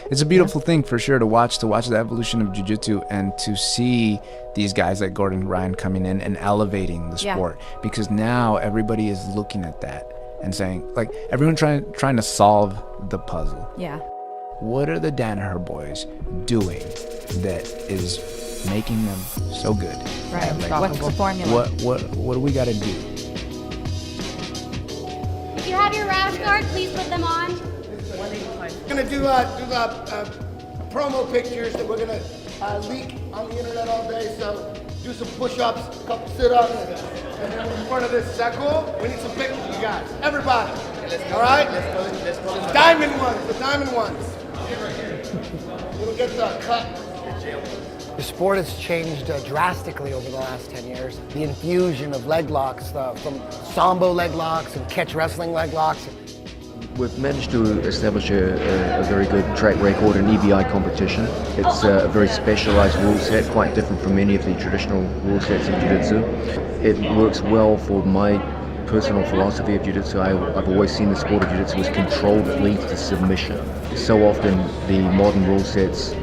it's a beautiful thing for sure to watch the evolution of jiu-jitsu and to see these guys like Gordon Ryan coming in and elevating the sport, because now everybody is looking at that and saying, like, everyone trying to solve the puzzle. Yeah. What are the Danaher boys doing that is making them so good? Right. Like, What's the formula? What do we got to do? If you have your rash guard, please put them on. We're gonna do promo pictures that we're gonna leak on the internet all day. So do some push-ups, a couple sit-ups, and then in front of this. Is that cool? We need some pictures, you guys. Everybody. All right? Let's go. The diamond ones. We'll get the cut. The sport has changed drastically over the last 10 years. The infusion of leg locks, from sambo leg locks and catch wrestling leg locks. We've managed to establish a very good track record in EBI competition. It's a very specialized rule set, quite different from many of the traditional rule sets in Jiu-Jitsu. It works well for my personal philosophy of Jiu-Jitsu. I've always seen the sport of Jiu-Jitsu as control that leads to submission. So often the modern rule sets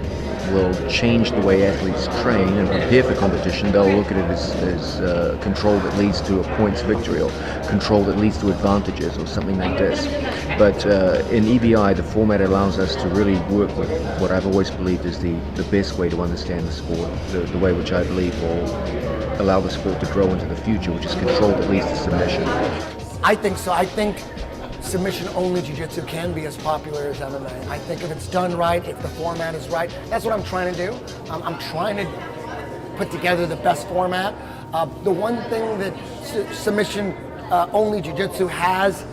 will change the way athletes train and prepare for competition. They'll look at it as control that leads to a points victory, or control that leads to advantages, or something like this. But in EBI, the format allows us to really work with what I've always believed is the best way to understand the sport, the way which I believe will allow the sport to grow into the future, which is control that leads to submission. I think so. I think submission-only jiu-jitsu can be as popular as MMA. I think if it's done right, if the format is right, that's what I'm trying to do. I'm trying to put together the best format. The one thing that submission-only jiu-jitsu has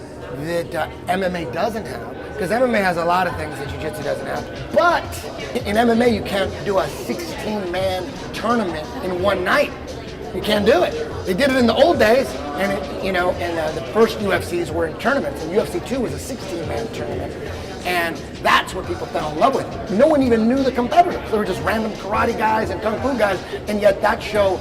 that MMA doesn't have, because MMA has a lot of things that jiu-jitsu doesn't have, but in MMA you can't do a 16-man tournament in one night. You can't do it. They did it in the old days, and the first UFCs were in tournaments, and UFC 2 was a 16-man tournament, and that's what people fell in love with. No one even knew the competitors. They were just random karate guys and kung fu guys, and yet that show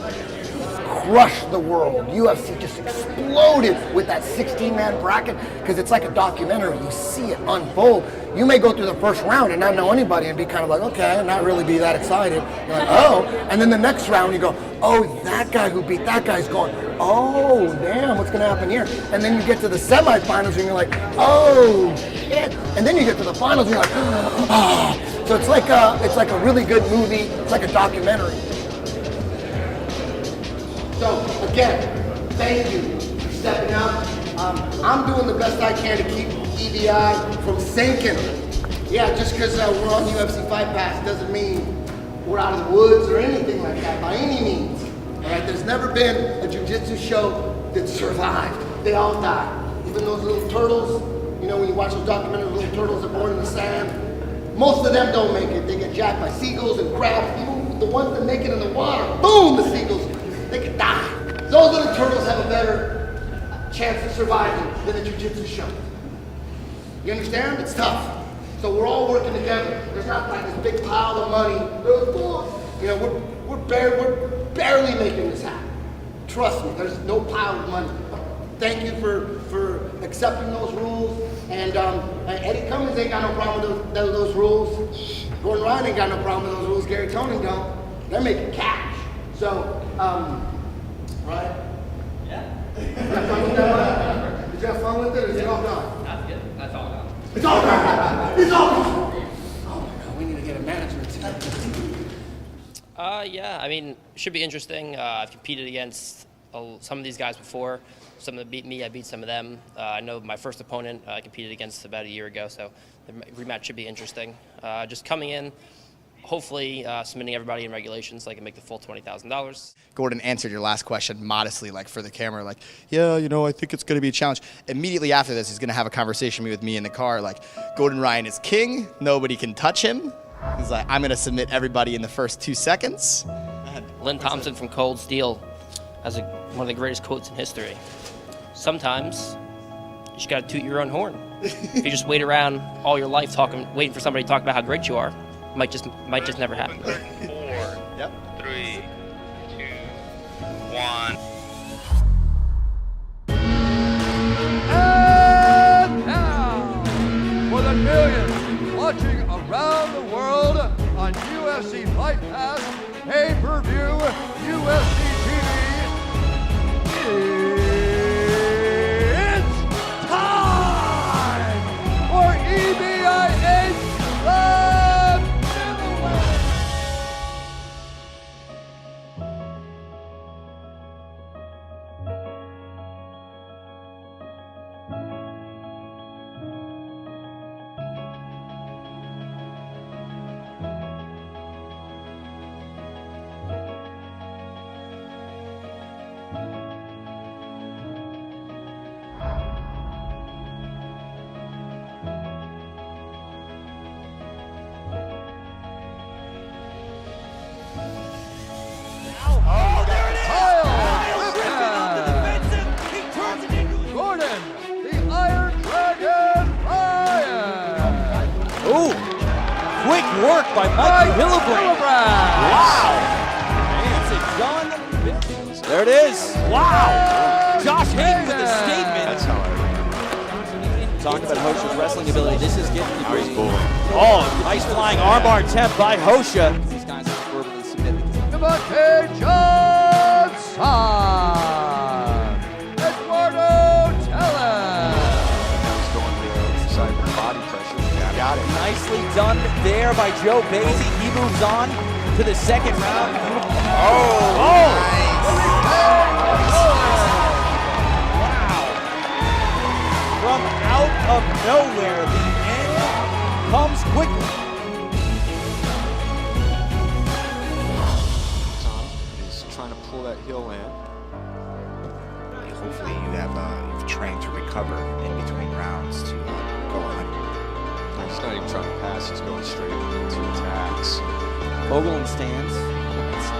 crushed the world. UFC just exploded with that 16-man bracket, because it's like a documentary. You see it unfold. You may go through the first round and not know anybody and be kind of like, okay, and not really be that excited. You're like, oh, and then the next round you go, oh, that guy who beat that guy's going, oh, damn, what's gonna happen here? And then you get to the semifinals and you're like, oh, shit. And then you get to the finals and you're like, oh. So it's like a really good movie. It's like a documentary. So again, thank you for stepping up. I'm doing the best I can to keep EBI from sinking. Yeah, just because we're on UFC Fight Pass doesn't mean we're out of the woods or anything like that by any means. All right, there's never been a jiu-jitsu show that survived. They all died. Even those little turtles, when you watch those documentaries, little turtles are born in the sand. Most of them don't make it. They get jacked by seagulls and crabs. Even the ones that make it in the water, boom, the seagulls, they could die. Those little turtles have a better chance of surviving than a jiu-jitsu show. You understand? It's tough. So we're all working together. There's not like this big pile of money. We're barely making this happen. Trust me, there's no pile of money. Thank you for accepting those rules. And Eddie Cummings ain't got no problem with those rules. Gordon Ryan ain't got no problem with those rules. Gary Toning don't. They're making cash. So, right? Yeah. Did you have fun with that? Did you have fun with it, or is it all gone? That's good. That's all gone. It's all gone! It's all gone! Oh my God, we need to get a management team. Yeah, I mean, it should be interesting. I've competed against some of these guys before. Some that beat me, I beat some of them. I know my first opponent I competed against about a year ago, so the rematch should be interesting. Just coming in, hopefully submitting everybody in regulations so I can make the full $20,000. Gordon answered your last question modestly, like for the camera, like, yeah, I think it's going to be a challenge. Immediately after this, he's going to have a conversation with me in the car, like, Gordon Ryan is king, nobody can touch him. He's like, I'm going to submit everybody in the first 2 seconds. Lynn Thompson from Cold Steel has one of the greatest quotes in history. Sometimes you just got to toot your own horn. If you just wait around all your life waiting for somebody to talk about how great you are, it might just never happen. 4, Yep. 3, 2, 1. And now, for the millions watching around around the world on UFC Fight Pass, pay-per-view, UFC TV. It's time for EBI 8 Live Giveaway. Gordon, the Iron Dragon Ryan. Ooh, quick work by Mikey Hillebrand. Wow. It's done. There it is. Wow. Josh Hayden with a statement. That's how I Talking about Hosha's wrestling ability. This is getting the green. Oh, nice flying armbar attempt by Hosha. These guys are verbally significant. Devontae Johnson. Eduardo Tellez. going to the side with body pressure. Got it. Nicely done there by Joe Basie. He moves on to the second round. Oh! From out of nowhere, the end comes quickly. Tom is trying to pull that heel in. Hopefully you've trained to recover in between rounds to go on. He's not even trying to pass, he's going straight into attacks. Vogelin stands. It's an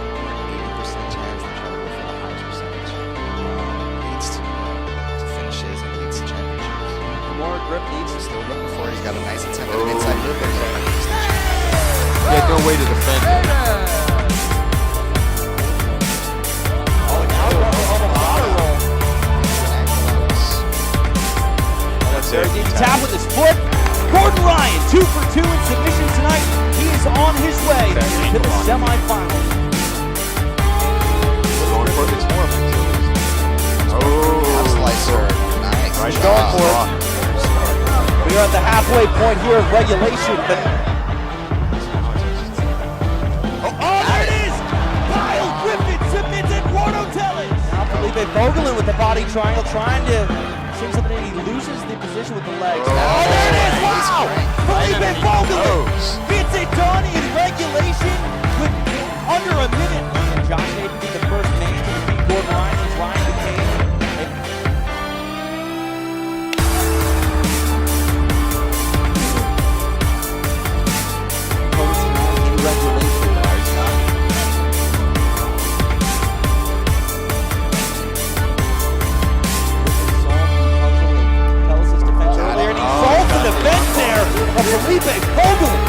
80% chance to try to go for the highest percentage. Leads to finishes and leads to championships. The more grip needs to Still looking for it. He's got a nice attempt at an inside loop. But he's the champion. He had no way to defend it. That's it. He tap with his foot. Gordon Ryan, 2 for 2 in submission tonight. He is on his way to the semifinals. Going for it's more effective. Calf slicer. Nice. Right job. Going for it. We are at the halfway point here of regulation, but there it is! Kyle Griffin submits Eduardo Tellez. Now Felipe Vogelin with the body triangle, trying to see something, and he loses the position with the legs. Oh, there it is! Wow! Felipe Vogelin gets it done in regulation with under a minute. And Josh Hayden be the first man to defeat Gordon Ryan as Ryan became Felipe Vogelin.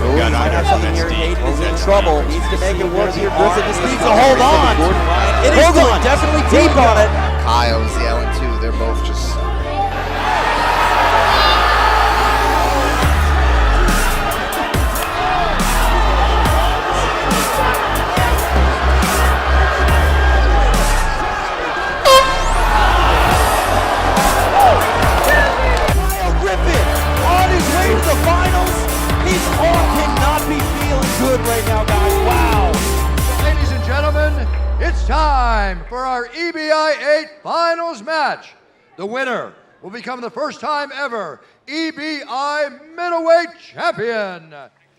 He might have something here. Hayden is in trouble. Needs to make it work here. Griffin just needs to hold on. It is gone. Definitely deep on it. Kyle's yelling too. They're both just. Good right now, guys. Wow. Ladies and gentlemen, it's time for our EBI 8 finals match. The winner will become the first time ever EBI middleweight champion.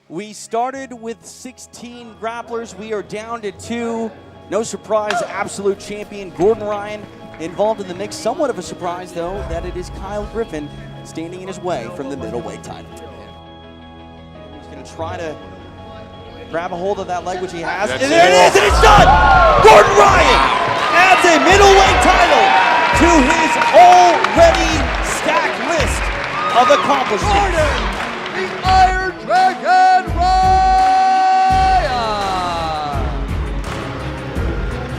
We started with 16 grapplers. We are down to 2. No surprise, absolute champion Gordon Ryan involved in the mix. Somewhat of a surprise, though, that it is Kyle Griffin standing in his way from the middleweight title. He's going to try to grab a hold of that leg, which he has. And there it is, and it's done! Gordon Ryan adds a middleweight title to his already stacked list of accomplishments. Gordon, the Iron Dragon Ryan!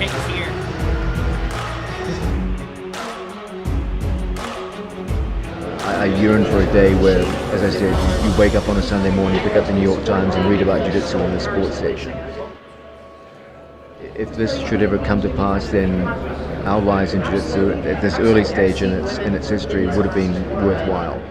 King's here. I yearn for a day where, as I said, you wake up on a Sunday morning, pick up the New York Times and read about Jiu-Jitsu in the sports section. If this should ever come to pass, then our lives in Jiu-Jitsu at this early stage in its history would have been worthwhile.